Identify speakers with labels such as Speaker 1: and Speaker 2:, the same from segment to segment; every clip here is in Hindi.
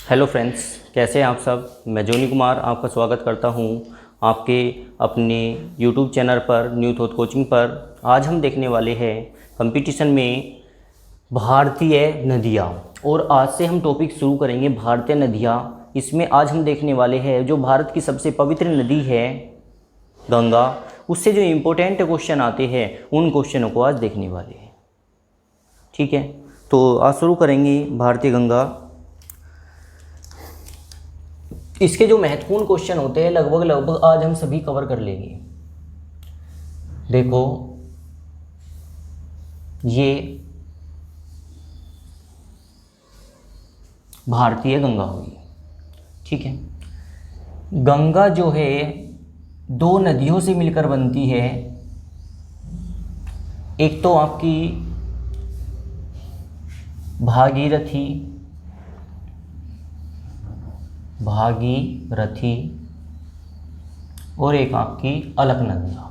Speaker 1: हेलो फ्रेंड्स, कैसे हैं आप सब। मैं जोनी कुमार आपका स्वागत करता हूं आपके अपने यूट्यूब चैनल पर न्यू थॉट कोचिंग पर। आज हम देखने वाले हैं कंपटीशन में भारतीय नदियां, और आज से हम टॉपिक शुरू करेंगे भारतीय नदियां। इसमें आज हम देखने वाले हैं जो भारत की सबसे पवित्र नदी है गंगा, उससे जो इम्पोर्टेंट क्वेश्चन आते हैं उन क्वेश्चनों को आज देखने वाले हैं। ठीक है, तो आज शुरू करेंगे भारतीय गंगा। इसके जो महत्वपूर्ण क्वेश्चन होते हैं लगभग आज हम सभी कवर कर लेंगे। देखो, ये भारतीय गंगा हुई। ठीक है, गंगा जो है दो नदियों से मिलकर बनती है। एक तो आपकी भागीरथी और एक आपकी अलकनंदा।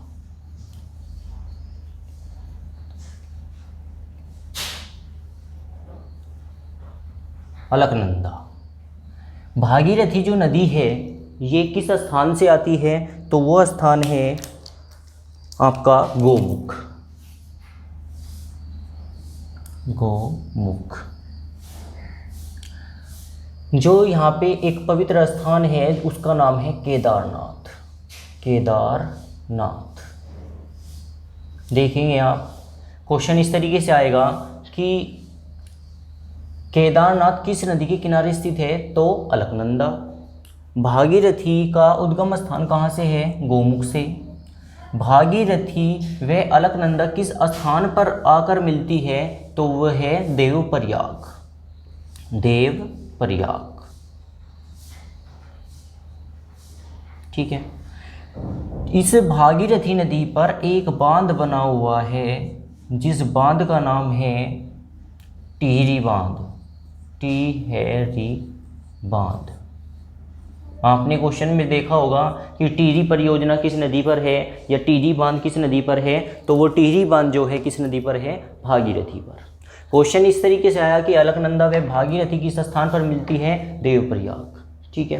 Speaker 1: भागीरथी जो नदी है ये किस स्थान से आती है, तो वो स्थान है आपका गोमुख। जो यहाँ पे एक पवित्र स्थान है उसका नाम है केदारनाथ। देखेंगे आप, क्वेश्चन इस तरीके से आएगा कि केदारनाथ किस नदी के किनारे स्थित है, तो अलकनंदा। भागीरथी का उद्गम स्थान कहाँ से है, गोमुख से। भागीरथी व अलकनंदा किस स्थान पर आकर मिलती है, तो वह है देवप्रयाग। ठीक है, इस भागीरथी नदी पर एक बांध बना हुआ है जिस बांध का नाम है टिहरी बांध। आपने क्वेश्चन में देखा होगा कि टिहरी परियोजना किस नदी पर है या टिहरी बांध किस नदी पर है, तो वो टिहरी बांध जो है किस नदी पर है, भागीरथी पर। क्वेश्चन इस तरीके से आया कि अलकनंदा व भागीरथी किस स्थान पर मिलती है, देवप्रयाग। ठीक है,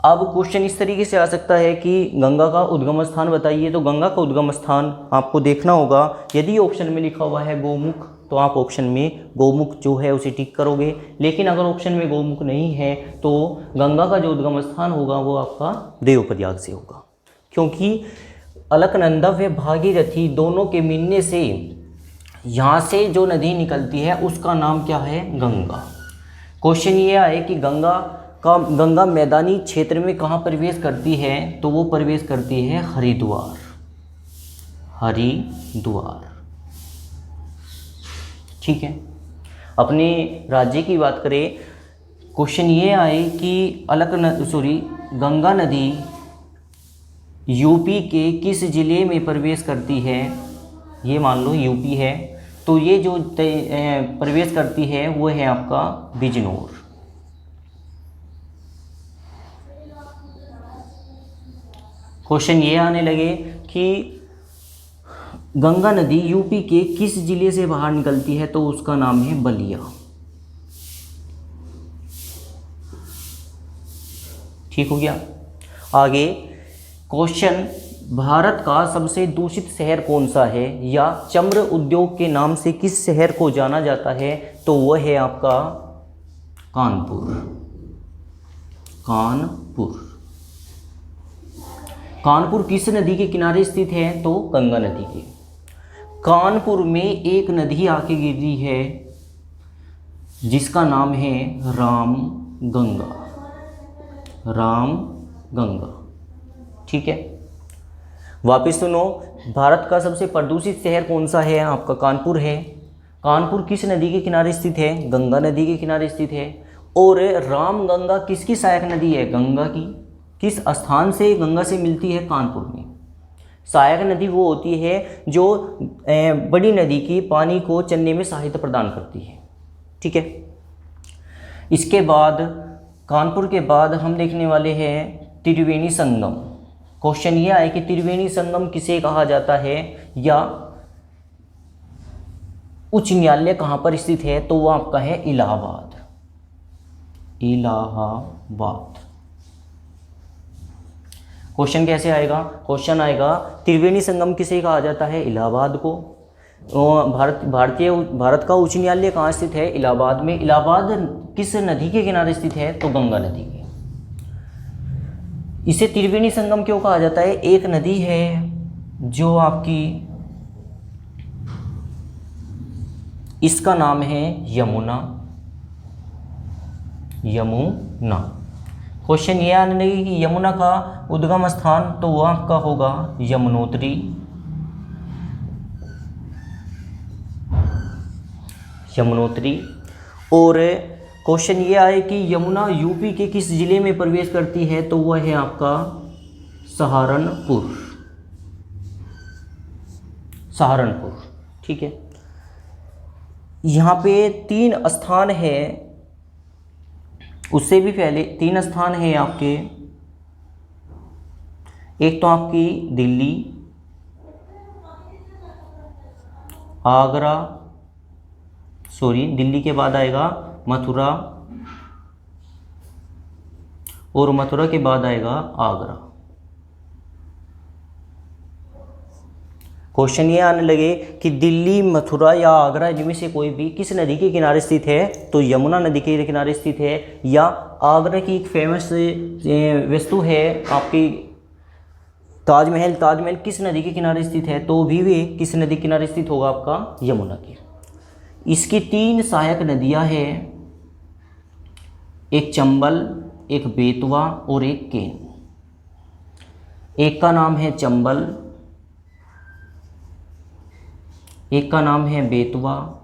Speaker 1: अब क्वेश्चन इस तरीके से आ सकता है कि गंगा का उद्गम स्थान बताइए, तो गंगा का उद्गम स्थान आपको देखना होगा। यदि ऑप्शन में लिखा हुआ है गोमुख तो आप ऑप्शन में गोमुख जो है उसे टिक करोगे, लेकिन अगर ऑप्शन में गोमुख नहीं है तो गंगा का जो उद्गम स्थान होगा वो आपका देवप्रयाग से होगा, क्योंकि अलकनंदा व भागीरथी दोनों के मिलने से यहाँ से जो नदी निकलती है उसका नाम क्या है, गंगा। क्वेश्चन ये आए कि गंगा मैदानी क्षेत्र में कहाँ प्रवेश करती है, तो वो प्रवेश करती है हरिद्वार। ठीक है, अपने राज्य की बात करें, क्वेश्चन ये आए कि गंगा नदी यूपी के किस जिले में प्रवेश करती है। ये मान लो यूपी है, तो ये जो प्रवेश करती है वो है आपका बिजनौर। क्वेश्चन ये आने लगे कि गंगा नदी यूपी के किस जिले से बाहर निकलती है, तो उसका नाम है बलिया। ठीक हो गया। आगे क्वेश्चन, भारत का सबसे दूषित शहर कौन सा है, या चम्र उद्योग के नाम से किस शहर को जाना जाता है, तो वह है आपका कानपुर किस नदी के किनारे स्थित है, तो गंगा नदी के। कानपुर में एक नदी आके गिरी है जिसका नाम है रामगंगा। ठीक है, वापस सुनो, भारत का सबसे प्रदूषित शहर कौन सा है, आपका कानपुर है। कानपुर किस नदी के किनारे स्थित है, गंगा नदी के किनारे स्थित है। और रामगंगा किसकी सहायक नदी है, गंगा की। किस स्थान से गंगा से मिलती है, कानपुर में। सहायक नदी वो होती है जो बड़ी नदी की पानी को चलने में सहायता प्रदान करती है। ठीक है, इसके बाद कानपुर के बाद हम देखने वाले हैं त्रिवेणी संगम। क्वेश्चन ये आए कि त्रिवेणी संगम किसे कहा जाता है, या उच्च न्यायालय कहाँ पर स्थित है, तो वो आपका है इलाहाबाद। इलाहाबाद। क्वेश्चन कैसे आएगा? क्वेश्चन आएगा त्रिवेणी संगम किसे कहा जाता है? इलाहाबाद को। भारत का उच्च न्यायालय कहाँ स्थित है? इलाहाबाद में। इलाहाबाद किस नदी के किनारे स्थित है? तो गंगा नदी के। इसे त्रिवेणी संगम क्यों कहा जाता है? एक नदी है जो आपकी, इसका नाम है यमुना। यमुना। क्वेश्चन ये आने लगे कि यमुना का उद्गम स्थान, तो वह आपका होगा यमुनोत्री। यमुनोत्री। और क्वेश्चन ये आए कि यमुना यूपी के किस जिले में प्रवेश करती है? तो वह है आपका सहारनपुर। सहारनपुर। ठीक है। यहाँ पे 3 स्थान है, उससे भी पहले 3 स्थान है आपके। एक तो आपकी दिल्ली, आगरा, दिल्ली के बाद आएगा मथुरा, और मथुरा के बाद आएगा आगरा। क्वेश्चन ये आने लगे कि दिल्ली, मथुरा या आगरा इनमें से कोई भी किस नदी के किनारे स्थित है? तो यमुना नदी के किनारे स्थित है। या आगरा की एक फेमस वस्तु है आपकी ताजमहल। ताजमहल किस नदी के किनारे स्थित है? तो भी वे किस नदी के किनारे स्थित होगा? आपका यमुना की। इसकी 3 सहायक नदियां हैं, एक चंबल, एक बेतवा और एक केन। एक का नाम है चंबल, एक का नाम है बेतवा,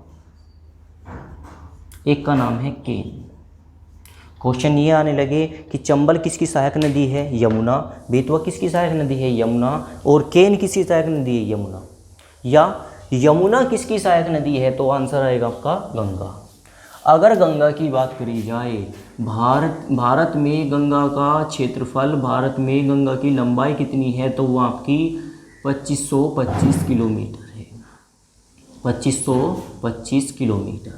Speaker 1: एक का नाम है केन। क्वेश्चन ये आने लगे कि चंबल किसकी सहायक नदी है? यमुना। बेतवा किसकी सहायक नदी है? यमुना। और केन किसकी सहायक नदी है? यमुना। या यमुना किसकी सहायक नदी है? तो आंसर आएगा आपका गंगा। अगर गंगा की बात करी जाए, भारत में गंगा का क्षेत्रफल, भारत में गंगा की लंबाई कितनी है? तो वो आपकी 2525 किलोमीटर है। 2525 किलोमीटर।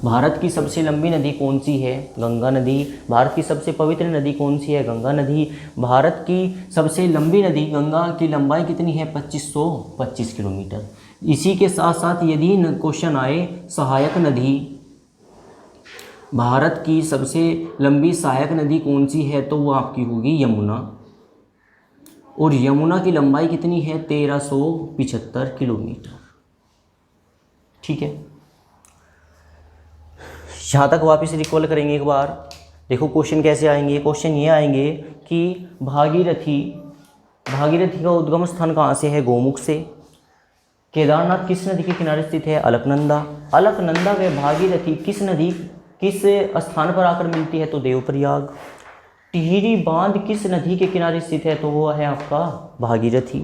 Speaker 1: भारत की सबसे लंबी नदी कौन सी है? गंगा नदी। भारत की सबसे पवित्र नदी कौन सी है? गंगा नदी। भारत की सबसे लंबी नदी गंगा की लंबाई कितनी है? 2525 किलोमीटर। इसी के साथ साथ यदि क्वेश्चन आए सहायक नदी, भारत की सबसे लंबी सहायक नदी कौन सी है? तो वो आपकी होगी यमुना। और यमुना की लंबाई कितनी है? 1375 किलोमीटर। ठीक है। यहाँ तक वापस रिकॉल करेंगे एक बार। देखो क्वेश्चन कैसे आएंगे। क्वेश्चन ये आएंगे कि भागीरथी का उद्गम स्थान कहाँ से है? गोमुख से। केदारनाथ किस नदी के किनारे स्थित है? अलकनंदा। अलकनंदा व भागीरथी किस स्थान पर आकर मिलती है? तो देवप्रयाग। टिहरी बांध किस नदी के किनारे स्थित है? तो वो है आपका भागीरथी।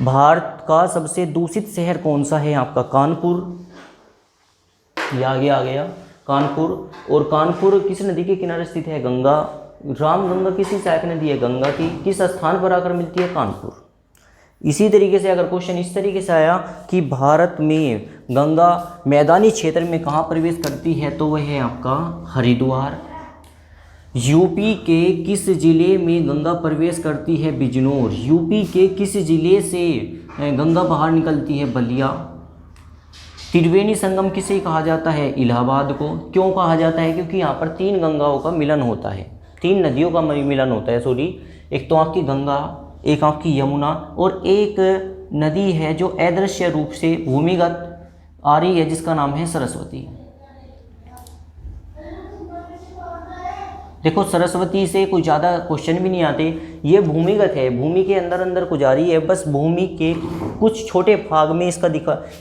Speaker 1: भारत का सबसे दूषित शहर कौन सा है? आपका कानपुर। ये आगे आ गया कानपुर। और कानपुर किस नदी के किनारे स्थित है? गंगा। रामगंगा किसी सहायक नदी है? गंगा की। किस स्थान पर आकर मिलती है? कानपुर। इसी तरीके से अगर क्वेश्चन इस तरीके से आया कि भारत में गंगा मैदानी क्षेत्र में कहाँ प्रवेश करती है? तो वह है आपका हरिद्वार। यूपी के किस जिले में गंगा प्रवेश करती है? बिजनौर। यूपी के किस जिले से गंगा बाहर निकलती है? बलिया। त्रिवेणी संगम किसे कहा जाता है? इलाहाबाद को। क्यों कहा जाता है? क्योंकि यहाँ पर 3 गंगाओं का मिलन होता है, 3 नदियों का मिलन होता है। एक तो आपकी गंगा, एक आपकी यमुना, और एक नदी है जो अदृश्य रूप से भूमिगत आ रही है जिसका नाम है सरस्वती। देखो सरस्वती से कोई ज़्यादा क्वेश्चन भी नहीं आते, ये भूमिगत है, भूमि के अंदर अंदर को जा रही है। बस भूमि के कुछ छोटे भाग में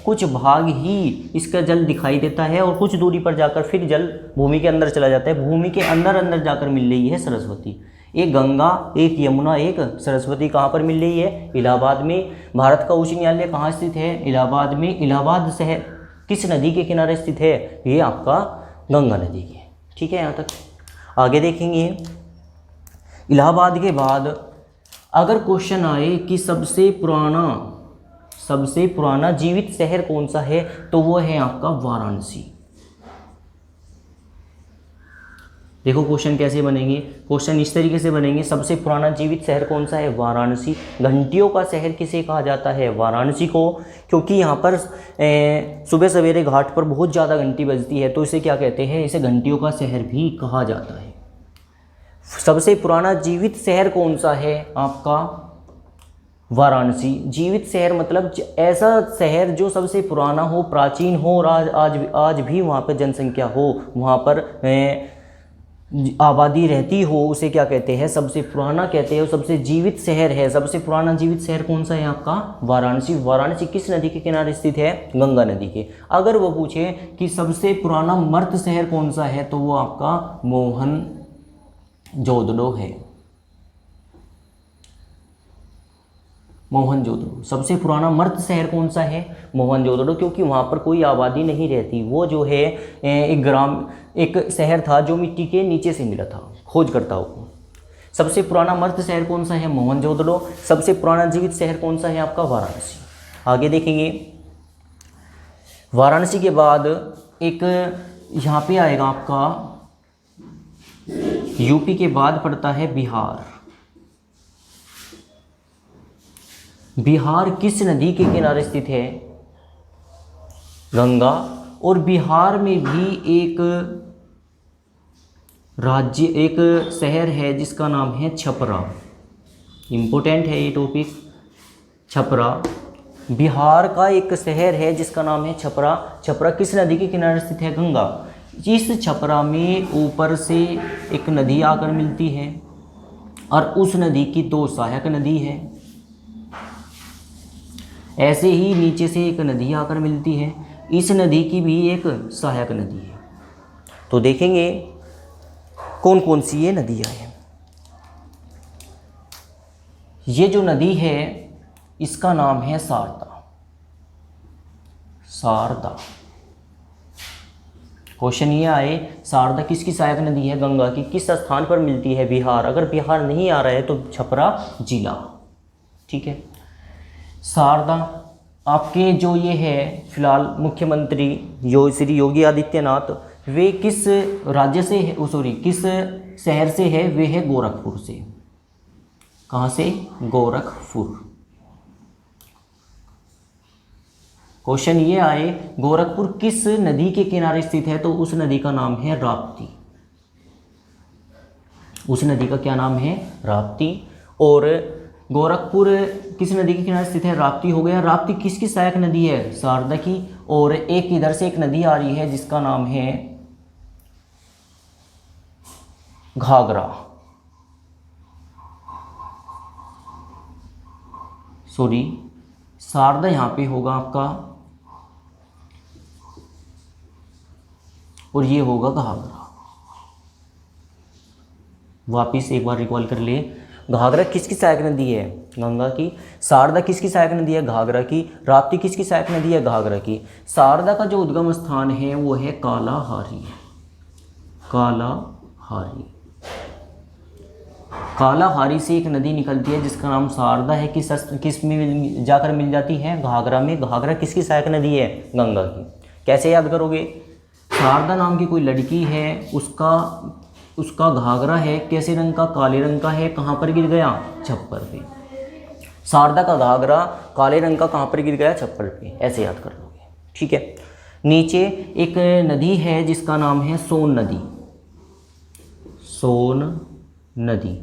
Speaker 1: कुछ भाग ही इसका जल दिखाई देता है और कुछ दूरी पर जाकर फिर जल भूमि के अंदर चला जाता है। भूमि के अंदर अंदर जाकर मिल रही है सरस्वती। एक गंगा, एक यमुना, एक सरस्वती कहाँ पर मिल रही है? इलाहाबाद में। भारत का उच्च न्यायालय कहाँ स्थित है? इलाहाबाद में। इलाहाबाद शहर किस नदी के किनारे स्थित है? ये आपका गंगा नदी के। ठीक है, यहाँ तक आगे देखेंगे। इलाहाबाद के बाद अगर क्वेश्चन आए कि सबसे पुराना जीवित शहर कौन सा है? तो वो है आपका वाराणसी। देखो क्वेश्चन कैसे बनेंगे, क्वेश्चन इस तरीके से बनेंगे। सबसे पुराना जीवित शहर कौन सा है? वाराणसी। घंटियों का शहर किसे कहा जाता है? वाराणसी को, क्योंकि यहाँ पर सुबह सवेरे घाट पर बहुत ज़्यादा घंटी बजती है, तो इसे क्या कहते हैं? इसे घंटियों का शहर भी कहा जाता है। सबसे पुराना जीवित शहर कौन सा है? आपका वाराणसी। जीवित शहर मतलब ऐसा शहर जो सबसे पुराना हो, प्राचीन हो और आज भी वहाँ पर जनसंख्या हो, वहाँ पर आबादी रहती हो, उसे क्या कहते हैं? सबसे पुराना कहते हैं, सबसे जीवित शहर है। सबसे पुराना जीवित शहर कौन सा है आपका? वाराणसी। वाराणसी किस नदी के किनारे स्थित है? गंगा नदी के। अगर वो पूछे कि सबसे पुराना मर्त शहर कौन सा है, तो वो आपका मोहनजोदड़ो है। मोहनजोदड़ो। सबसे पुराना मर्त शहर कौन सा है? मोहनजोदड़ो, क्योंकि वहाँ पर कोई आबादी नहीं रहती। वो जो है एक शहर था जो मिट्टी के नीचे से मिला था खोजकर्ताओं को। सबसे पुराना मर्त शहर कौन सा है? मोहनजोदड़ो। सबसे पुराना जीवित शहर कौन सा है आपका? वाराणसी। आगे देखेंगे, वाराणसी के बाद एक यहाँ पे आएगा आपका, यूपी के बाद पड़ता है बिहार। बिहार किस नदी के किनारे स्थित है? गंगा। और बिहार में भी एक राज्य, एक शहर है जिसका नाम है छपरा। इम्पोर्टेंट है ये टॉपिक, छपरा। बिहार का एक शहर है जिसका नाम है छपरा। छपरा किस नदी के किनारे स्थित है? गंगा। इस छपरा में ऊपर से एक नदी आकर मिलती है और उस नदी की 2 सहायक नदी है। ऐसे ही नीचे से एक नदी आकर मिलती है, इस नदी की भी एक सहायक नदी है। तो देखेंगे कौन कौन सी ये नदियाँ हैं। ये जो नदी है इसका नाम है शारदा। शारदा। क्वेश्चन ये आए, शारदा किसकी सहायक नदी है? गंगा की। किस स्थान पर मिलती है? बिहार। अगर बिहार नहीं आ रहा है तो छपरा जिला। ठीक है। शारदा आपके जो ये है फिलहाल मुख्यमंत्री श्री योगी आदित्यनाथ, वे किस राज्य से है, किस शहर से है? वे है गोरखपुर से। कहाँ से? गोरखपुर। क्वेश्चन ये आए, गोरखपुर किस नदी के किनारे स्थित है? तो उस नदी का नाम है राप्ती। उस नदी का क्या नाम है? राप्ती। और गोरखपुर किस नदी के किनारे स्थित है? राप्ती हो गया। राप्ती किसकी सहायक नदी है? शारदा की। और एक इधर से एक नदी आ रही है जिसका नाम है घाघरा। शारदा यहाँ पे होगा आपका और ये होगा घाघरा। वापिस एक बार रिकॉल कर लिए, घाघरा किसकी सहायक नदी है? गंगा की। शारदा किसकी सहायक नदी है? घाघरा की। राप्ती किसकी सहायक नदी है? घाघरा की। शारदा का जो उद्गम स्थान है वो है कालाहारी। कालाहारी। कालाहारी से एक नदी निकलती है जिसका नाम शारदा है। किस में जाकर मिल जाती है? घाघरा में। घाघरा किसकी सहायक नदी है? गंगा की। कैसे याद करोगे? शारदा नाम की कोई लड़की है, उसका घाघरा है कैसे रंग का? काले रंग का है। कहाँ पर गिर गया? छप्पर पे। शारदा का घाघरा काले रंग का कहाँ पर गिर गया? छप्पर पे। ऐसे याद कर लोगे। ठीक है। नीचे एक नदी है जिसका नाम है सोन नदी। सोन नदी।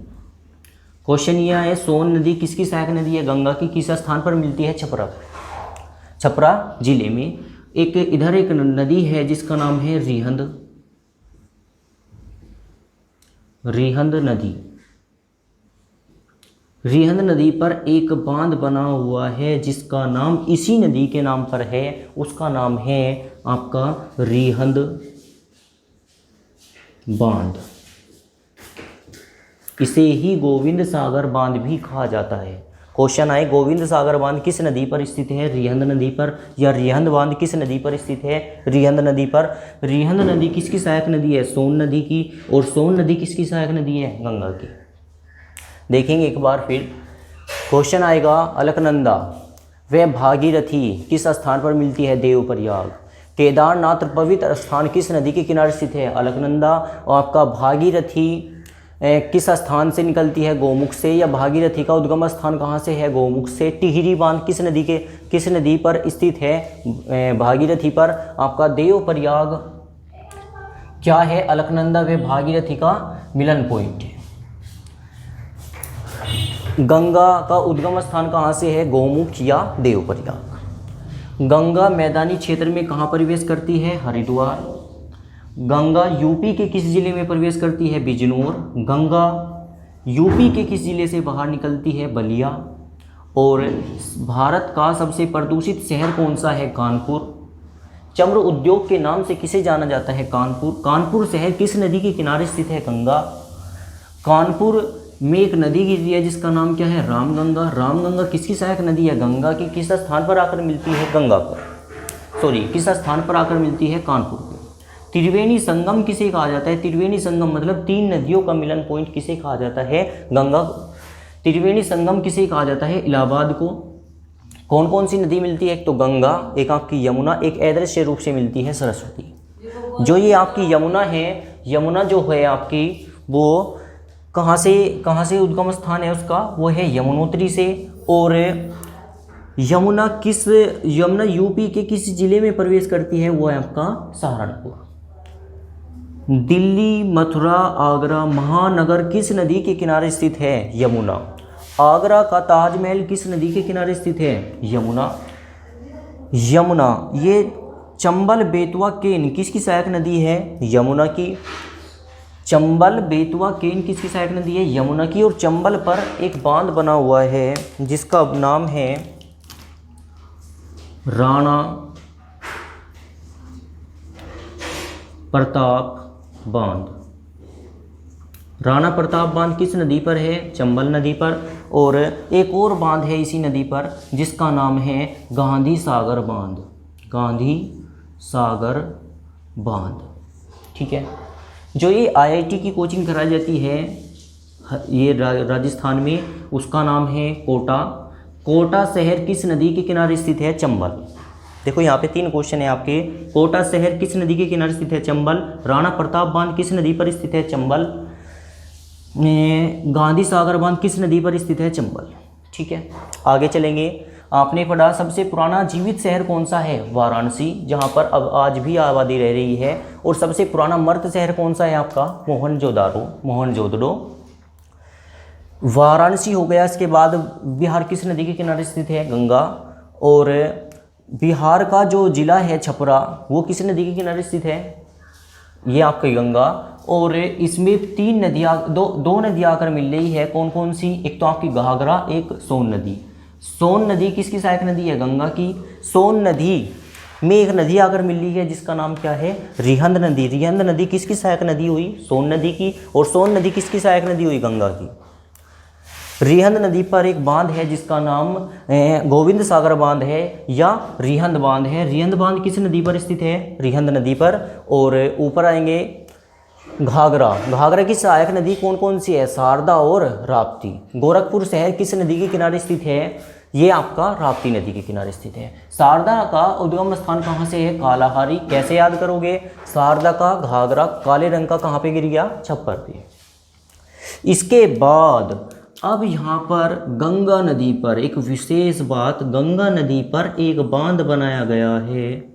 Speaker 1: क्वेश्चन ये है, सोन नदी किसकी सहायक नदी है? गंगा की। किस स्थान पर मिलती है? छपरा जिले में। एक इधर एक नदी है जिसका नाम है रिहंद। रिहंद नदी। रिहंद नदी पर एक बांध बना हुआ है जिसका नाम इसी नदी के नाम पर है, उसका नाम है आपका रिहंद बांध। इसे ही गोविंद सागर बांध भी कहा जाता है। क्वेश्चन आए, गोविंद सागर बांध किस नदी पर स्थित है? रिहंद नदी पर। या रिहंद बांध किस नदी पर स्थित है? रिहंद नदी पर। रिहंद नदी किसकी सहायक नदी है? सोन नदी की। और सोन नदी किसकी सहायक नदी है? गंगा की। देखेंगे एक बार फिर। क्वेश्चन आएगा, अलकनंदा व भागीरथी किस स्थान पर मिलती है? देवप्रयाग। केदारनाथ पवित्र स्थान किस नदी के किनारे स्थित है? अलकनंदा। और आपका भागीरथी किस स्थान से निकलती है? गोमुख से। या भागीरथी का उद्गम स्थान कहाँ से है? गोमुख से। टिहरी बांध किस नदी पर स्थित है? भागीरथी पर। आपका देवप्रयाग क्या है? अलकनंदा व भागीरथी का मिलन पॉइंट है। गंगा का उद्गम स्थान कहाँ से है? गोमुख या देवप्रयाग। गंगा मैदानी क्षेत्र में कहाँ प्रवेश करती है? हरिद्वार। गंगा यूपी के किस जिले में प्रवेश करती है? बिजनौर। गंगा यूपी के किस जिले से बाहर निकलती है? बलिया। और भारत का सबसे प्रदूषित शहर कौन सा है? कानपुर। चम्र उद्योग के नाम से किसे जाना जाता है? कानपुर। कानपुर शहर किस नदी के किनारे स्थित है? गंगा। कानपुर में एक नदी गिरती है जिसका नाम क्या है? रामगंगा। रामगंगा किसकी सहायक नदी है? गंगा की। किस स्थान पर आकर मिलती है? गंगा पर, किस स्थान पर आकर मिलती है? कानपुर पर। त्रिवेणी संगम किसे कहा जाता है? त्रिवेणी संगम मतलब तीन नदियों का मिलन पॉइंट किसे कहा जाता है? गंगा। त्रिवेणी संगम किसे कहा जाता है? इलाहाबाद को। कौन कौन सी नदी मिलती है? एक तो गंगा, एक आपकी यमुना, एक अदृश्य रूप से मिलती है सरस्वती। जो ये आपकी यमुना है, यमुना जो है आपकी वो कहाँ से उद्गम स्थान है उसका? वो है यमुनोत्री से। और यमुना यूपी के किस जिले में प्रवेश करती है? वो है आपका सहारनपुर। दिल्ली, मथुरा, आगरा, महानगर किस नदी के किनारे स्थित है? यमुना। आगरा का ताजमहल किस नदी के किनारे स्थित है? यमुना। ये चंबल बेतवा केन किसकी सहायक नदी है? यमुना की। चंबल बेतवा केन किसकी सहायक नदी है? यमुना की। और चंबल पर एक बांध बना हुआ है जिसका नाम है राणा प्रताप बांध। राणा प्रताप बांध किस नदी पर है? चंबल नदी पर। और एक और बांध है इसी नदी पर जिसका नाम है गांधी सागर बांध। गांधी सागर बांध, ठीक है। जो ये आईआईटी की कोचिंग कराई जाती है ये राजस्थान में, उसका नाम है कोटा। कोटा शहर किस नदी के किनारे स्थित है? चंबल। देखो यहाँ पे 3 क्वेश्चन है आपके। कोटा शहर किस नदी के किनारे स्थित है? चंबल। राणा प्रताप बांध किस नदी पर स्थित है? चंबल। गांधी सागर बांध किस नदी पर स्थित है? चंबल, ठीक है। आगे चलेंगे। आपने पढ़ा सबसे पुराना जीवित शहर कौन सा है? वाराणसी, जहाँ पर अब आज भी आबादी रह रही है। और सबसे पुराना मर्त शहर कौन सा है आपका? मोहनजोदड़ो। वाराणसी हो गया। इसके बाद बिहार किस नदी के किनारे स्थित है? गंगा। और बिहार का जो जिला है छपरा, वो किस नदी के किनारे स्थित है? ये आपकी गंगा। और इसमें 3 नदियाँ, दो नदियाँ आकर मिल रही है। कौन कौन सी? एक तो आपकी घाघरा, एक सोन नदी। सोन नदी किसकी सहायक नदी है? गंगा की। सोन नदी में एक नदी आकर मिल रही है जिसका नाम क्या है? रिहंद नदी। रिहंद नदी किसकी सहायक नदी हुई? सोन नदी की। और सोन नदी किसकी सहायक नदी हुई? गंगा की। रिहंद नदी पर एक बांध है जिसका नाम गोविंद सागर बांध है या रिहंद बांध है। रिहंद बांध किस नदी पर स्थित है? रिहंद नदी पर। और ऊपर आएंगे घाघरा। घाघरा की सहायक नदी कौन कौन सी है? शारदा और राप्ती। गोरखपुर शहर किस नदी के किनारे स्थित है? ये आपका राप्ती नदी के किनारे स्थित है। शारदा का उद्गम स्थान कहाँ से है? कालाहारी। कैसे याद करोगे? शारदा का घाघरा काले रंग का कहाँ पे गिर गया? छप्पर पे। इसके बाद अब यहाँ पर गंगा नदी पर एक विशेष बात, गंगा नदी पर एक बांध बनाया गया है।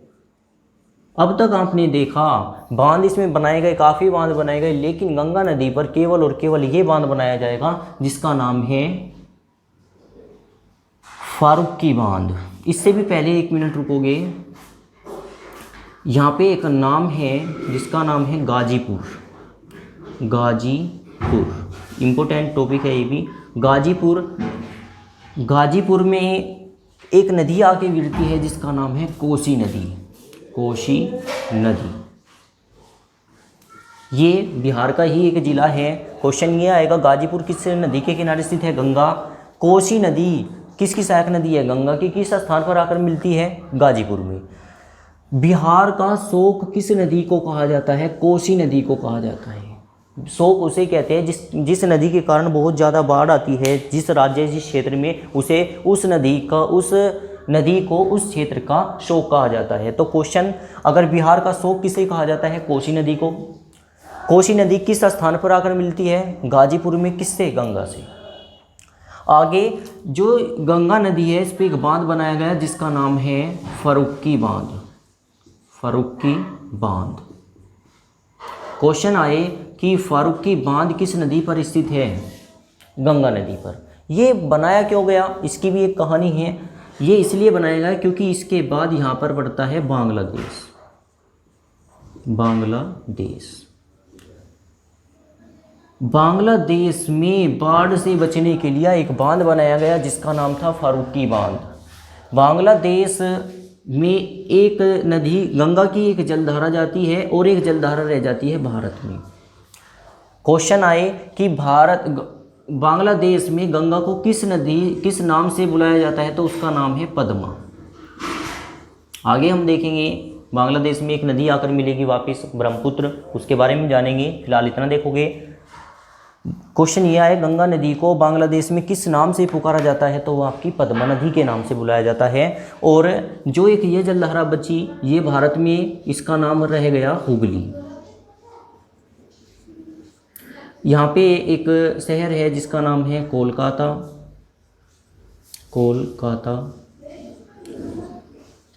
Speaker 1: अब तक आपने देखा बांध इसमें बनाए गए, काफ़ी बांध बनाए गए, लेकिन गंगा नदी पर केवल और केवल ये बांध बनाया जाएगा जिसका नाम है फारुक्की बांध। इससे भी पहले 1 मिनट रुकोगे। यहाँ पे एक नाम है जिसका नाम है गाजीपुर। गाजीपुर इम्पोर्टेंट टॉपिक है ये भी। गाजीपुर में एक नदी आके गिरती है जिसका नाम है कोसी नदी। कोसी नदी ये बिहार का ही एक जिला है। क्वेश्चन ये आएगा गाजीपुर किस नदी के किनारे स्थित है? गंगा। कोसी नदी किसकी सहायक नदी है? गंगा की। किस स्थान पर आकर मिलती है? गाजीपुर में। बिहार का शोक किस नदी को कहा जाता है? कोसी नदी को कहा जाता है। शोक उसे कहते हैं जिस नदी के कारण बहुत ज़्यादा बाढ़ आती है। जिस राज्य जिस क्षेत्र में उसे उस नदी का उस नदी को उस क्षेत्र का शोक कहा जाता है। तो क्वेश्चन, अगर बिहार का शोक किसे कहा जाता है? कोसी नदी को। कोसी नदी किस स्थान पर आकर मिलती है? गाजीपुर में। किससे? गंगा से। आगे जो गंगा नदी है इस पर एक बांध बनाया गया जिसका नाम है फरुक्की बांध। फरुक्की बांध। क्वेश्चन आए कि फरुक्की बांध किस नदी पर स्थित है? गंगा नदी पर। ये बनाया क्यों गया? इसकी भी एक कहानी है। ये इसलिए बनाया गया क्योंकि इसके बाद यहाँ पर पड़ता है बांग्लादेश। बांग्लादेश। बांग्लादेश में बाढ़ से बचने के लिए एक बांध बनाया गया जिसका नाम था फरुक्की बांध। बांग्लादेश में एक नदी गंगा की एक जलधारा जाती है और एक जलधारा रह जाती है भारत में। क्वेश्चन आए कि बांग्लादेश में गंगा को किस नाम से बुलाया जाता है? तो उसका नाम है पद्मा। आगे हम देखेंगे बांग्लादेश में एक नदी आकर मिलेगी वापस, ब्रह्मपुत्र, उसके बारे में जानेंगे। फिलहाल इतना देखोगे। क्वेश्चन ये आए गंगा नदी को बांग्लादेश में किस नाम से पुकारा जाता है? तो वो आपकी पद्मा नदी के नाम से बुलाया जाता है। और जो एक ये जलधारा बची ये भारत में, इसका नाम रह गया हुगली। यहाँ पे एक शहर है जिसका नाम है कोलकाता। कोलकाता।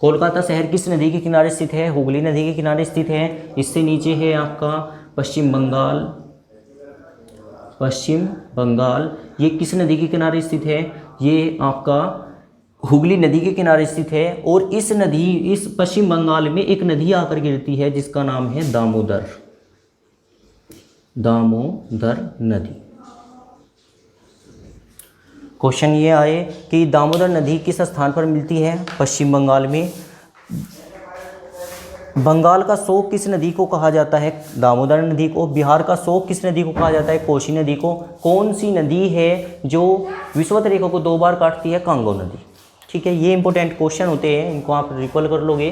Speaker 1: कोलकाता शहर किस नदी के किनारे स्थित है? हुगली नदी के किनारे स्थित है। इससे नीचे है आपका पश्चिम बंगाल। पश्चिम बंगाल ये किस नदी के किनारे स्थित है? ये आपका हुगली नदी के किनारे स्थित है। और इस पश्चिम बंगाल में एक नदी आकर गिरती है जिसका नाम है दामोदर। दामोदर नदी। क्वेश्चन ये आए कि दामोदर नदी किस स्थान पर मिलती है? पश्चिम बंगाल में। बंगाल का शोक किस नदी को कहा जाता है? दामोदर नदी को। बिहार का शोक किस नदी को कहा जाता है? कोसी नदी को। कौन सी नदी है जो विषुवत रेखा को 2 बार काटती है? कांगो नदी। ठीक है, ये इंपॉर्टेंट क्वेश्चन होते हैं, इनको आप रिकॉल कर लोगे।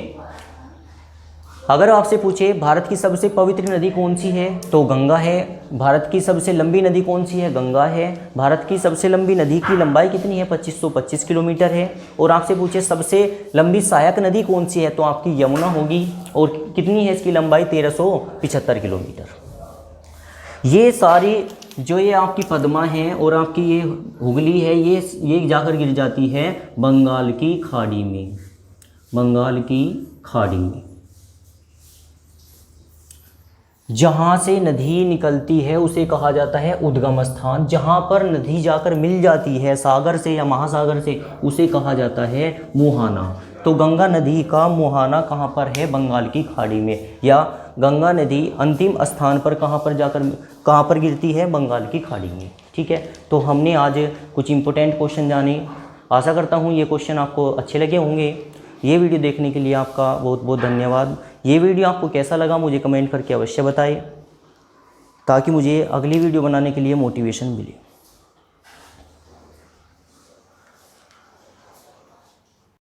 Speaker 1: अगर आपसे पूछे भारत की सबसे पवित्र नदी कौन सी है? तो गंगा है। भारत की सबसे लंबी नदी कौन सी है? गंगा है। भारत की सबसे लंबी नदी की लंबाई कितनी है? 2525 किलोमीटर है। और आपसे पूछे सबसे लंबी सहायक नदी कौन सी है? तो आपकी यमुना होगी। और कितनी है इसकी लंबाई? 1375 किलोमीटर। ये सारी जो ये आपकी पद्मा है और आपकी ये हुगली है, ये जाकर गिर जाती है बंगाल की खाड़ी में। बंगाल की खाड़ी में। जहाँ से नदी निकलती है उसे कहा जाता है उद्गम स्थान। जहाँ पर नदी जाकर मिल जाती है सागर से या महासागर से उसे कहा जाता है मुहाना। तो गंगा नदी का मुहाना कहाँ पर है? बंगाल की खाड़ी में। या गंगा नदी अंतिम स्थान पर कहाँ पर गिरती है? बंगाल की खाड़ी में। ठीक है, तो हमने आज कुछ इंपॉर्टेंट क्वेश्चन जाने। आशा करता हूँ ये क्वेश्चन आपको अच्छे लगे होंगे। ये वीडियो देखने के लिए आपका बहुत बहुत धन्यवाद। ये वीडियो आपको कैसा लगा मुझे कमेंट करके अवश्य बताएं ताकि मुझे अगली वीडियो बनाने के लिए मोटिवेशन मिले।